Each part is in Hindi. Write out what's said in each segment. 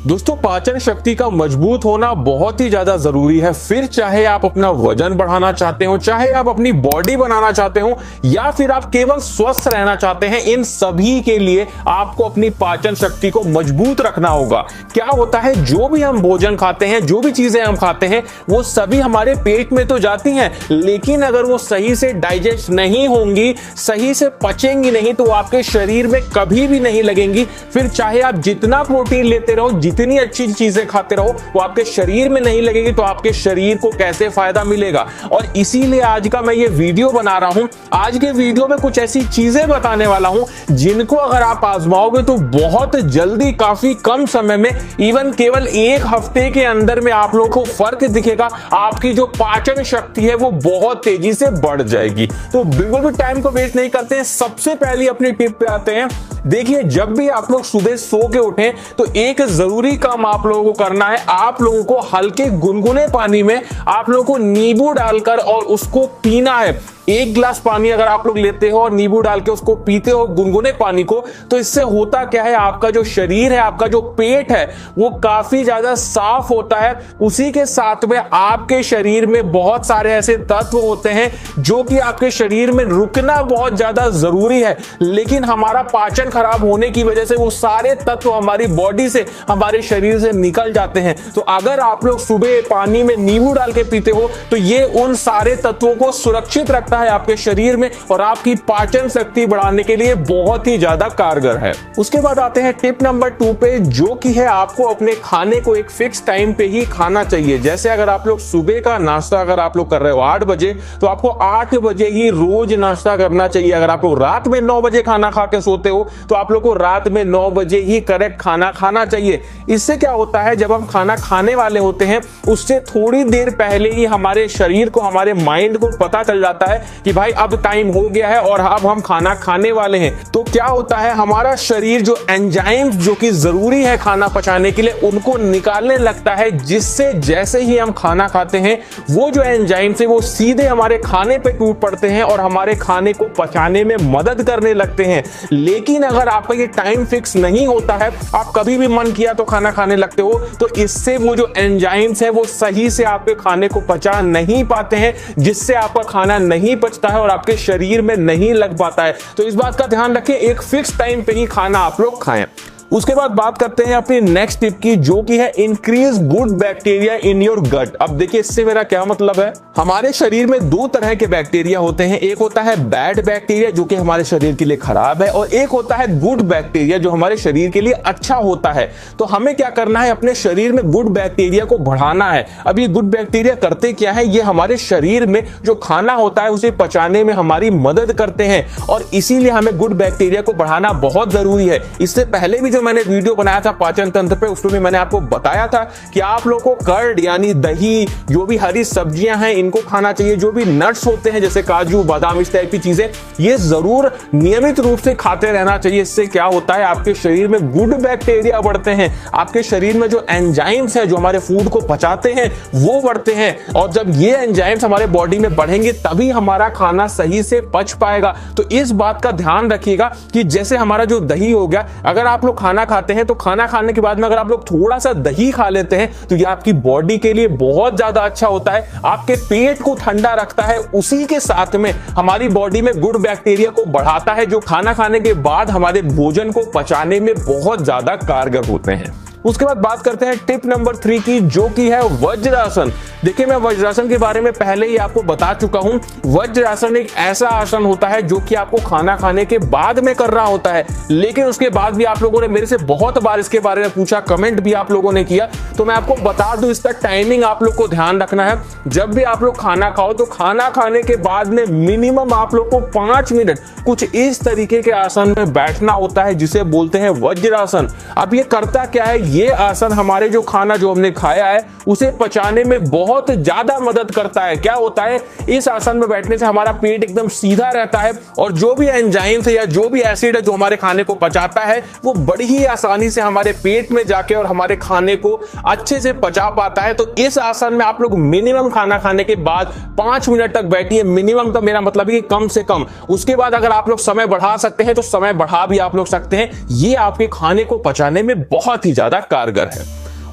दोस्तों, पाचन शक्ति का मजबूत होना बहुत ही ज्यादा जरूरी है। फिर चाहे आप अपना वजन बढ़ाना चाहते हो, चाहे आप अपनी बॉडी बनाना चाहते हो, या फिर आप केवल स्वस्थ रहना चाहते हैं, इन सभी के लिए आपको अपनी पाचन शक्ति को मजबूत रखना होगा। क्या होता है, जो भी हम भोजन खाते हैं, जो भी चीजें हम खाते हैं, वो सभी हमारे पेट में तो जाती हैं, लेकिन अगर वो सही से डाइजेस्ट नहीं होंगी, सही से पचेंगी नहीं, तो आपके शरीर में कभी भी नहीं लगेंगी। फिर चाहे आप जितना प्रोटीन लेते रहो, जितनी अच्छी चीजें खाते रहो, वो आपके शरीर में नहीं लगेगी, तो आपके शरीर को कैसे फायदा मिलेगा। और इसीलिए आज का मैं ये वीडियो बना रहा हूं। आज के वीडियो में कुछ ऐसी चीजें बताने वाला हूं जिनको अगर आप आजमाओगे तो बहुत जल्दी, काफी कम समय में, इवन केवल एक हफ्ते के अंदर में आप लोगों को फर्क दिखेगा। आपकी जो पाचन शक्ति है वो बहुत तेजी से बढ़ जाएगी। तो बिल्कुल भी टाइम को वेस्ट नहीं करते हैं, सबसे पहले अपनी टिप पे आते हैं। देखिए, जब भी आप लोग सुबह सो के उठें तो एक जरूरी काम आप लोगों को करना है। आप लोगों को हल्के गुनगुने पानी में आप लोगों को नींबू डालकर और उसको पीना है। एक गिलास पानी अगर आप लोग लेते हो और नींबू डाल के उसको पीते हो गुनगुने पानी को, तो इससे होता क्या है, आपका जो शरीर है, आपका जो पेट है, वो काफी ज्यादा साफ होता है। उसी के साथ में आपके शरीर में बहुत सारे ऐसे तत्व होते हैं जो कि आपके शरीर में रुकना बहुत ज्यादा जरूरी है, लेकिन हमारा पाचन खराब होने की वजह से वो सारे तत्व हमारी बॉडी से, हमारे शरीर से निकल जाते हैं। तो अगर आप लोग सुबह पानी में नींबू डाल के पीते हो तो ये उन सारे तत्वों को सुरक्षित रखता है आपके शरीर में और आपकी पाचन शक्ति बढ़ाने के लिए बहुत ही ज्यादा कारगर है। उसके बाद आते हैं टिप नंबर 2 पे, जो कि है आपको अपने खाने को एक फिक्स टाइम पे ही खाना चाहिए। जैसे अगर आप लोग सुबह का नाश्ता अगर आप लोग कर रहे हो 8 बजे, तो आपको 8 बजे ही रोज नाश्ता करना चाहिए। अगर आप लोग रात में 9 बजे खाना खा के सोते हो तो आप लोग को रात में 9 बजे ही करेक्ट खाना खाना चाहिए। इससे क्या होता है, जब हम खाना खाने वाले होते हैं उससे थोड़ी देर पहले ही हमारे शरीर को, हमारे माइंड को पता चल जाता है कि भाई अब टाइम हो गया है और अब हम खाना खाने वाले हैं। तो क्या होता है, हमारा शरीर जो एंजाइम्स जो कि जरूरी है खाना पचाने के लिए, उनको निकालने लगता है, जिससे जैसे ही हम खाना खाते हैं वो जो एंजाइम्स है वो सीधे हमारे खाने पे टूट पड़ते हैं और हमारे खाने को पचाने में मदद करने लगते हैं। लेकिन अगर आपका ये टाइम फिक्स नहीं होता है, आप कभी भी मन किया तो खाना खाने लगते हो, तो इससे वो जो एंजाइम्स है वो सही से आपके खाने को पचा नहीं पाते हैं, जिससे आपका खाना नहीं पचता है और आपके शरीर में नहीं लग पाता है। तो इस बात का ध्यान रखें, एक फिक्स टाइम पे ही खाना आप लोग खाएं। उसके बाद बात करते हैं अपनी नेक्स्ट टिप की, जो कि है increase good bacteria in your gut. अब देखिए, इससे मेरा क्या मतलब है, हमारे शरीर में 2 तरह के बैक्टीरिया होते हैं। एक होता है बैड बैक्टीरिया जो कि हमारे शरीर के लिए खराब है, और एक होता है गुड बैक्टीरिया जो हमारे शरीर के लिए अच्छा होता है। तो हमें क्या करना है, अपने शरीर में गुड बैक्टीरिया को बढ़ाना है। अब ये गुड बैक्टीरिया करते क्या है, ये हमारे शरीर में जो खाना होता है उसे पचाने में हमारी मदद करते हैं, और इसीलिए हमें गुड बैक्टीरिया को बढ़ाना बहुत जरूरी है। इससे पहले भी जो मैंने वीडियो बनाया था पाचन तंत्र पे, उसमें मैंने आपको बताया था कि आप लोगों को कर्ड यानी दही, जो भी हरी सब्जियां हैं इनको खाना चाहिए। जो भी नट्स होते हैं जैसे काजू, बादाम, इस टाइप की चीजें, ये जरूर नियमित रूप से खाते रहना चाहिए। इससे क्या होता है, आपके शरीर में गुड बैक्टीरिया बढ़ते हैं, आपके शरीर में जो एंजाइम्स है जो हमारे फूड को पचाते हैं वो बढ़ते हैं, और जब ये एंजाइम्स हमारे बॉडी में बढ़ेंगे तभी हमारा खाना सही से पच पाएगा। तो इस बात का ध्यान रखिएगा कि जैसे हमारा जो दही हो गया, अगर आप लोग खाना खाते हैं तो खाना खाने के बाद में अगर आप लोग थोड़ा सा दही खा लेते हैं तो ये आपकी बॉडी के लिए बहुत ज्यादा अच्छा होता है, आपके पेट को ठंडा रखता है, उसी के साथ में हमारी बॉडी में गुड बैक्टीरिया को बढ़ाता है, जो खाना खाने के बाद हमारे भोजन को पचाने में बहुत ज्यादा कारगर होते हैं। उसके बाद बात करते हैं टिप नंबर 3 की, जो कि है वज्रासन। देखिए, मैं वज्रासन के बारे में पहले ही आपको बता चुका हूं। वज्रासन एक ऐसा आसन होता है जो कि आपको खाना खाने के बाद में करना होता है, लेकिन उसके बाद भी आप लोगों ने मेरे से बहुत बार इसके बारे में पूछा, कमेंट भी आप लोगों ने किया, तो मैं आपको बता दूं, इसका टाइमिंग आप लोग को ध्यान रखना है। जब भी आप लोग खाना खाओ तो खाना खाने के बाद में मिनिमम आप लोग को 5 मिनट कुछ इस तरीके के आसन में बैठना होता है, जिसे बोलते हैं वज्रासन। अब ये करता क्या है, ये आसन हमारे जो खाना जो हमने खाया है उसे पचाने में बहुत ज्यादा मदद करता है। क्या होता है, इस आसन में बैठने से हमारा पेट एकदम सीधा रहता है, और जो भी एंजाइम्स है या जो भी एसिड है जो हमारे खाने को पचाता है वो बड़ी ही आसानी से हमारे पेट में जाके और हमारे खाने को अच्छे से पचा पाता है। तो इस आसन में आप लोग मिनिमम खाना खाने के बाद 5 मिनट तक बैठिए। मिनिमम तो मेरा मतलब है कि कम से कम। उसके बाद अगर आप लोग समय बढ़ा सकते हैं तो समय बढ़ा भी आप लोग सकते हैं। ये आपके खाने को पचाने में बहुत ही ज्यादा कारगर है।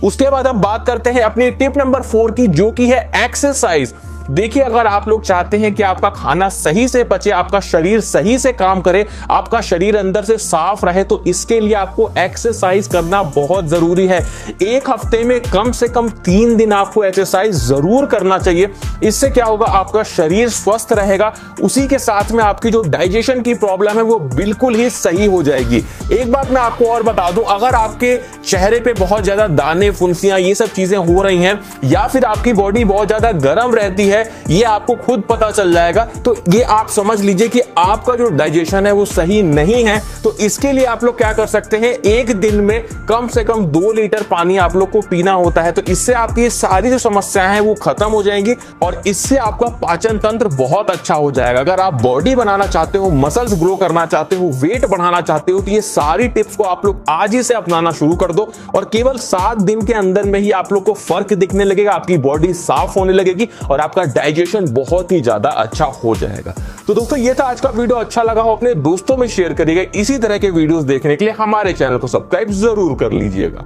उसके बाद हम बात करते हैं अपनी टिप नंबर 4 की, जो की है एक्सरसाइज। देखिए, अगर आप लोग चाहते हैं कि आपका खाना सही से पचे, आपका शरीर सही से काम करे, आपका शरीर अंदर से साफ रहे, तो इसके लिए आपको एक्सरसाइज करना बहुत जरूरी है। एक हफ्ते में कम से कम 3 दिन आपको एक्सरसाइज जरूर करना चाहिए। इससे क्या होगा, आपका शरीर स्वस्थ रहेगा, उसी के साथ में आपकी जो डाइजेशन की प्रॉब्लम है वो बिल्कुल ही सही हो जाएगी। एक बात मैं आपको और बता दूं, अगर आपके चेहरे पे बहुत ज्यादा दाने, फुंसियां, ये सब चीजें हो रही हैं, या फिर आपकी बॉडी बहुत ज्यादा गर्म रहती है, ये आपको खुद पता चल जाएगा, तो ये आप समझ लीजिए कि आपका जो डाइजेशन है वो सही नहीं है। तो इसके लिए आप लोग क्या कर सकते हैं, एक दिन में कम से कम 2 लीटर पानी आप लोग को पीना होता है। तो इससे आपकी सारी जो समस्याएं हैं वो खत्म हो जाएंगी और इससे आपका पाचन तंत्र बहुत अच्छा हो जाएगा। अगर आप बॉडी बनाना चाहते हो, मसल्स ग्रो करना चाहते हो, वेट बढ़ाना चाहते हो, तो ये सारी टिप्स को आप लोग आज ही से अपनाना शुरू कर दो और केवल 7 दिन के अंदर में ही आप लोग को फर्क दिखने लगेगा, आपकी बॉडी साफ होने लगेगी और आपका डाइजेशन बहुत ही ज्यादा अच्छा हो जाएगा। तो दोस्तों, ये था आज का वीडियो। अच्छा लगा हो अपने दोस्तों में शेयर करिएगा। इसी तरह के वीडियोस देखने के लिए हमारे चैनल को सब्सक्राइब जरूर कर लीजिएगा।